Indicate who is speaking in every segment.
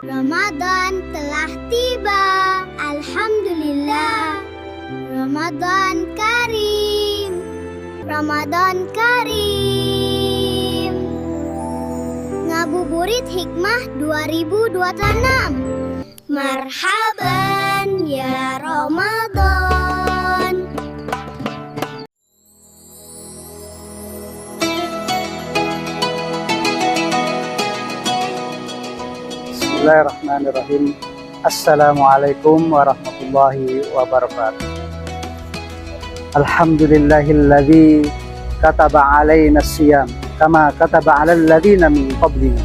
Speaker 1: Ramadan telah tiba, alhamdulillah. Ramadan Karim, Ramadan Karim. Ngabuburit Hikmah 2026. Marhaban ya Ramadan.
Speaker 2: Bismillahirrahmanirrahim. Assalamualaikum warahmatullahi wabarakatuh. Alhamdulillahilladzi kataba alaina siyam kama kataba alal ladzina min qablina.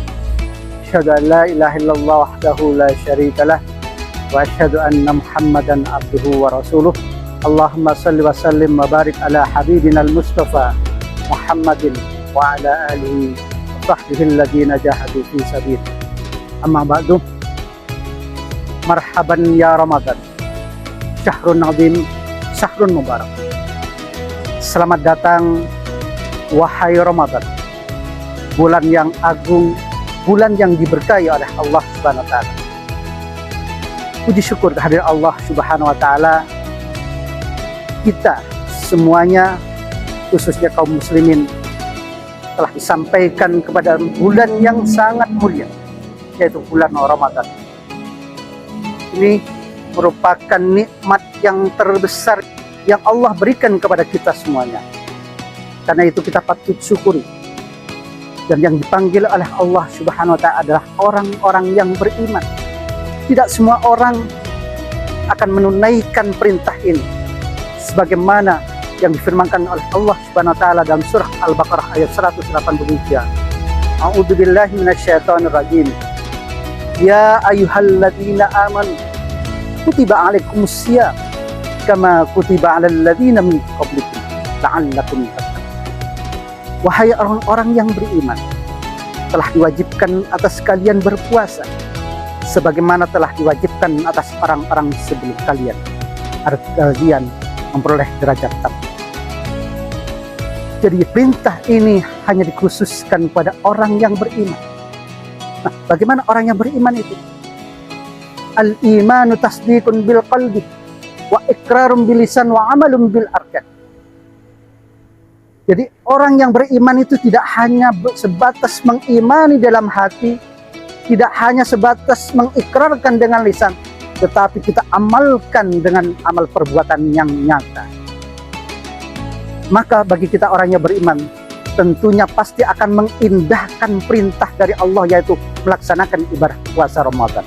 Speaker 2: Asyhadu an la ilaha illallah wahdahu la syarikalah wa asyhadu anna Muhammadan abduhu wa rasuluh. Allahumma shalli wa sallim wa barik ala habibina al-Mustafa Muhammadin wa ala alihi wa sahbihi alladzina jahadu fi sabilillah. Amma ba'du, marhaban ya Ramadan, syahrun azim, syahrun mubarak. Selamat datang wahai Ramadan, bulan yang agung, bulan yang diberkahi oleh Allah Subhanahu wa taala. Puji syukur kehadirat Allah Subhanahu wa taala, kita semuanya, khususnya kaum muslimin, telah disampaikan kepada bulan yang sangat mulia, yaitu bulan Ramadan. Ini merupakan nikmat yang terbesar yang Allah berikan kepada kita semuanya. Karena itu kita patut syukuri. Dan yang dipanggil oleh Allah Subhanahu wa taala adalah orang-orang yang beriman. Tidak semua orang akan menunaikan perintah ini sebagaimana yang difirmankan oleh Allah Subhanahu wa taala dalam surah Al-Baqarah ayat 183. A'udzubillahi minasyaitonirrajim. Ya ayyuhalladzina amanu kutiba alaikumusiyam kama kutiba alal ladzina min qablikum la'allakum tattaqun. Wahai orang-orang yang beriman, telah diwajibkan atas kalian berpuasa sebagaimana telah diwajibkan atas orang-orang sebelum kalian agar kalian memperoleh derajat takwa. Jadi perintah ini hanya dikhususkan pada orang yang beriman. Nah, bagaimana orang yang beriman itu? Al-imanu tasdiqun bil qalbi wa iqrarun bil lisan wa amalun bil arkan. Jadi orang yang beriman itu tidak hanya sebatas mengimani dalam hati, tidak hanya sebatas mengikrarkan dengan lisan, tetapi kita amalkan dengan amal perbuatan yang nyata. Maka bagi kita orang yang beriman, tentunya pasti akan mengindahkan perintah dari Allah, yaitu melaksanakan ibadah puasa Ramadan.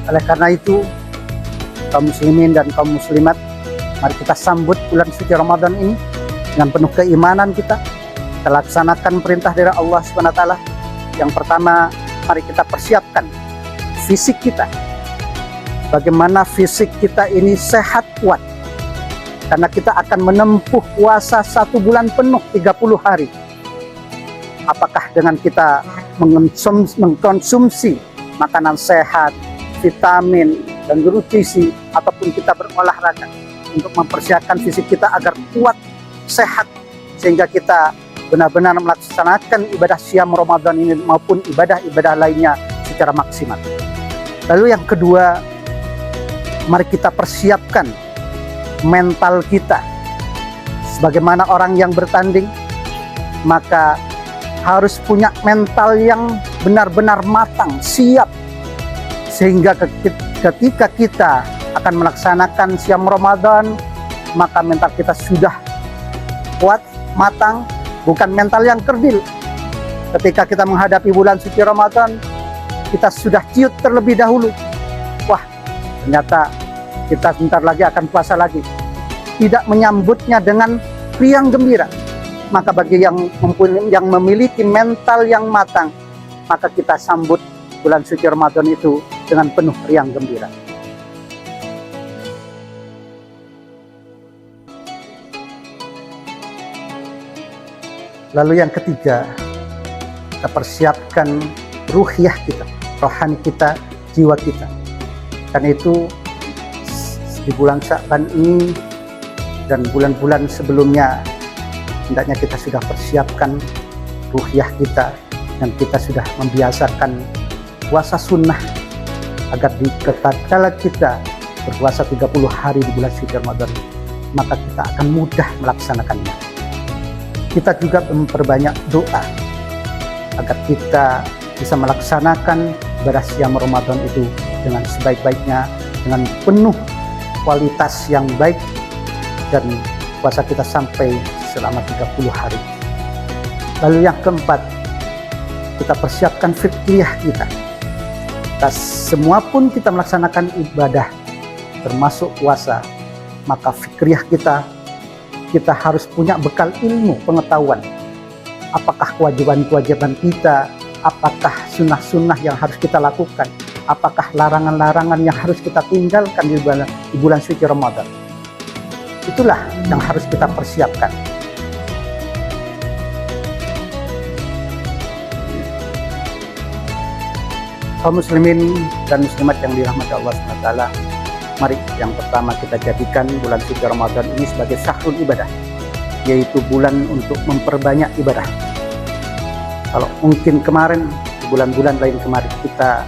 Speaker 2: Oleh karena itu, kaum muslimin dan kaum muslimat, mari kita sambut bulan suci Ramadan ini dengan penuh keimanan kita. Kita laksanakan perintah dari Allah Subhanahu wa taala. Yang pertama, mari kita persiapkan fisik kita. Bagaimana fisik kita ini sehat kuat. Karena kita akan menempuh puasa 1 bulan penuh 30 hari. Apakah dengan kita mengkonsumsi makanan sehat, vitamin, dan nutrisi, ataupun kita berolahraga untuk mempersiapkan fisik kita agar kuat, sehat, sehingga kita benar-benar melaksanakan ibadah siam Ramadan ini maupun ibadah-ibadah lainnya secara maksimal. Lalu yang kedua, mari kita persiapkan mental kita. Sebagaimana orang yang bertanding, maka harus punya mental yang benar-benar matang, siap, sehingga ketika kita akan melaksanakan siam Ramadan, maka mental kita sudah kuat, matang, bukan mental yang kerdil. Ketika kita menghadapi bulan suci Ramadan, kita sudah ciut terlebih dahulu. Wah, ternyata kita sebentar lagi akan puasa lagi. Tidak menyambutnya dengan riang gembira. Maka bagi yang memiliki mental yang matang, maka kita sambut bulan suci Ramadan itu dengan penuh riang gembira. Lalu yang ketiga, kita persiapkan ruhiyah kita, rohani kita, jiwa kita. Karena itu di bulan Sya'ban ini dan bulan-bulan sebelumnya, hendaknya kita sudah persiapkan ruhiyah kita dan kita sudah membiasakan puasa sunnah agar tatkala kita berpuasa 30 hari di bulan suci Ramadan, maka kita akan mudah melaksanakannya. Kita juga memperbanyak doa agar kita bisa melaksanakan ibadah siam Ramadan itu dengan sebaik-baiknya, dengan penuh kualitas yang baik, dan puasa kita sampai selama 30 hari. Lalu yang keempat, kita persiapkan fikriyah kita. Semua pun kita melaksanakan ibadah termasuk puasa, maka fikriyah kita harus punya bekal ilmu, pengetahuan. Apakah kewajiban-kewajiban kita, apakah sunnah-sunnah yang harus kita lakukan, apakah larangan-larangan yang harus kita tinggalkan di bulan suci Ramadan. Itulah yang harus kita persiapkan. Kaum muslimin dan muslimat yang dirahmati Allah SWT, mari yang pertama kita jadikan bulan suci Ramadan ini sebagai syahrul ibadah, yaitu bulan untuk memperbanyak ibadah. Kalau mungkin kemarin, bulan-bulan lain kemarin kita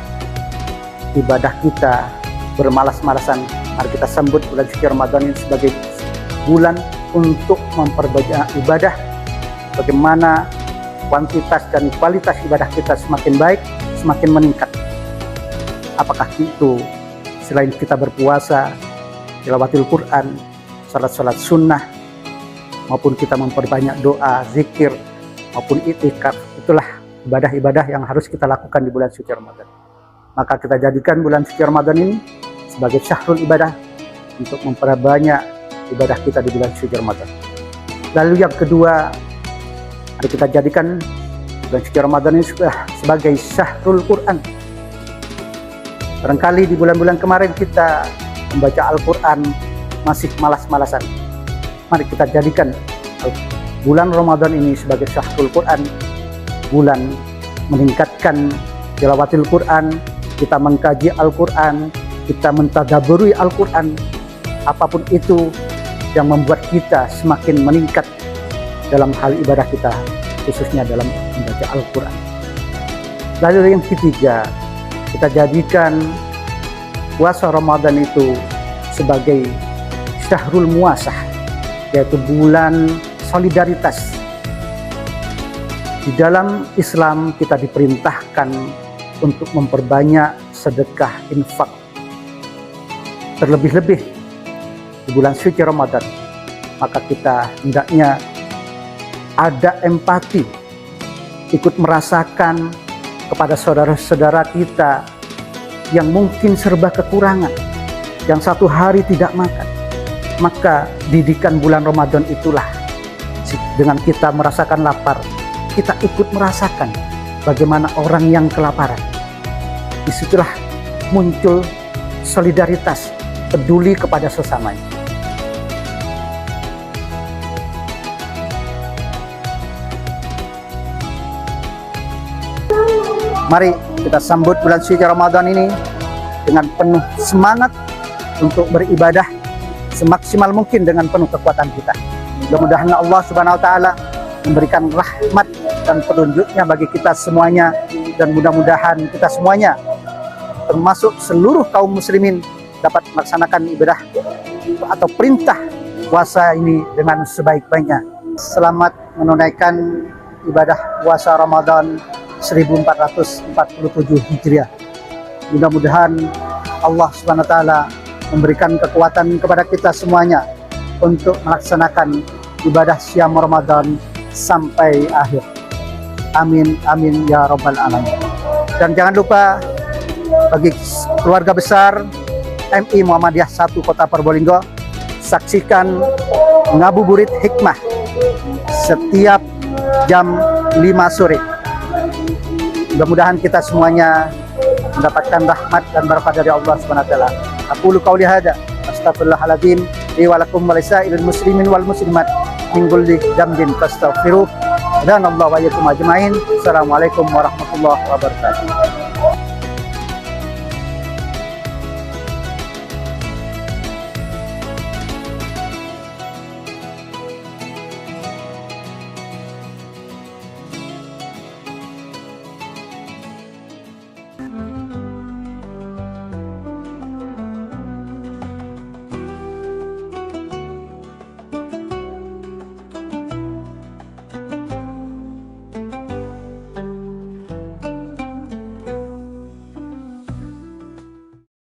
Speaker 2: ibadah kita bermalas-malasan, mari kita sambut bulan suci Ramadan ini sebagai bulan untuk memperbanyak ibadah. Bagaimana kuantitas dan kualitas ibadah kita semakin baik, semakin meningkat. Apakah itu selain kita berpuasa, tilawatil Quran, salat-salat sunnah, maupun kita memperbanyak doa, zikir, maupun itikaf. Itulah ibadah-ibadah yang harus kita lakukan di bulan suci Ramadan. Maka kita jadikan bulan suci Ramadan ini sebagai syahrul ibadah untuk memperbanyak ibadah kita di bulan suci Ramadan. Lalu yang kedua, mari kita jadikan bulan suci Ramadan ini sebagai syahrul Quran. Barangkali di bulan-bulan kemarin kita membaca Al-Quran masih malas-malasan. Mari kita jadikan bulan Ramadan ini sebagai syahrul Quran, bulan meningkatkan tilawatil Quran, kita mengkaji Al-Quran, kita mentadabburi Al-Quran, apapun itu yang membuat kita semakin meningkat dalam hal ibadah kita, khususnya dalam membaca Al-Quran. Lalu yang ketiga, kita jadikan puasa Ramadan itu sebagai syahrul muasah, yaitu bulan solidaritas. Di dalam Islam kita diperintahkan untuk memperbanyak sedekah, infak. Terlebih-lebih di bulan suci Ramadan, maka kita hendaknya ada empati, ikut merasakan kepada saudara-saudara kita yang mungkin serba kekurangan, yang satu hari tidak makan. Maka didikan bulan Ramadan itulah, dengan kita merasakan lapar, kita ikut merasakan bagaimana orang yang kelaparan. Disitulah muncul solidaritas, peduli kepada sesamanya. Mari kita sambut bulan suci Ramadan ini dengan penuh semangat untuk beribadah semaksimal mungkin dengan penuh kekuatan kita. Mudah-mudahan Allah Subhanahu wa taala memberikan rahmat dan petunjuknya bagi kita semuanya, dan mudah-mudahan kita semuanya termasuk seluruh kaum muslimin dapat melaksanakan ibadah atau perintah puasa ini dengan sebaik-baiknya. Selamat menunaikan ibadah puasa Ramadan 1447 Hijriah. Mudah-mudahan Allah Subhanahu wa taala memberikan kekuatan kepada kita semuanya untuk melaksanakan ibadah siam Ramadan sampai akhir. Amin amin ya rabbal alamin. Dan jangan lupa bagi keluarga besar MI Muhammadiyah 1 Kota Probolinggo, saksikan Ngabuburit Hikmah setiap jam 5 sore. Mudah-mudahan kita semuanya mendapatkan rahmat dan barakah dari Allah Subhanahu wa taala. Aqulu qauli hadza, astaghfirullahaladzim li wa lakum wa lisairil muslimin wal muslimat min kulli dzambin fastaghfiruh. Dan Allah wa yakum ajmain. Assalamualaikum warahmatullahi wabarakatuh.